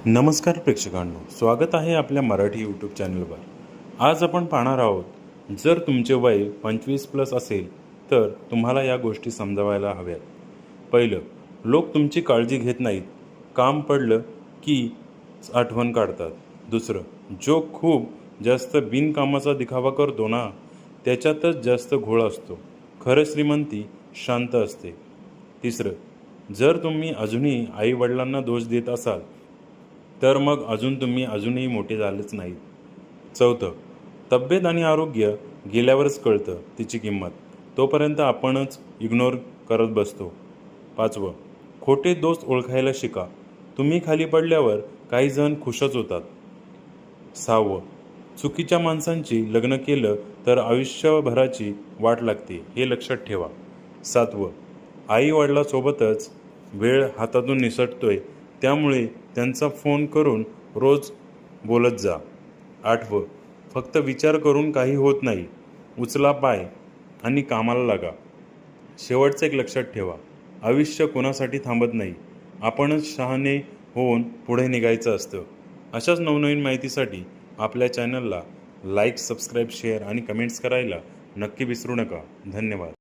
नमस्कार प्रेक्षकांनो, स्वागत आहे आपल्या मराठी यूट्यूब चॅनलवर। आज आपण पाहणार आहोत, जर तुमचे वय 25+ असेल तर तुम्हाला या गोष्टी समजावायला हव्यात। पहिलं, लोक तुमची काळजी घेत नाहीत, काम पडलं की आठवण काढतात। दुसरं, जो खूप जास्त बिनकामाचा दिखावा करतो ना, त्याच्यातच जास्त घोळ असतो। खरं श्रीमंती शांत असते। तिसरं, जर तुम्ही अजूनही आई वडिलांना दोष देत असाल तर मग तुम्ही अजूनही मोठे झालेच नाहीत। चौथं, तब्येत आणि आरोग्य गेल्यावरच कळतं तिची किंमत, तोपर्यंत आपणच इग्नोर करत बसतो। पाचवं, खोटे दोस्त ओळखायला शिका, तुम्ही खाली पडल्यावर काही जण खुशच होतात। सहावं, चुकीच्या माणसांची लग्न केलं तर आयुष्यभराची वाट लागते, हे लक्षात ठेवा। सातवं, आई वडिलांसोबतच वेळ हातातून निसटतोय, त्यामुळे त्यांचा फोन करून रोज बोलत जा। आठवं, फक्त विचार करून काही होत नाही, उचला पाय आणि कामाला लागा। शेवटचं एक लक्षात ठेवा, आयुष्य कोणासाठी थांबत नाही, आपणच शहाणे होऊन पुढे निघायचं असतं। अशाच नवनवीन माहितीसाठी आपल्या चॅनलला लाईक, सबस्क्राईब, शेअर आणि कमेंट्स करायला नक्की विसरू नका। धन्यवाद।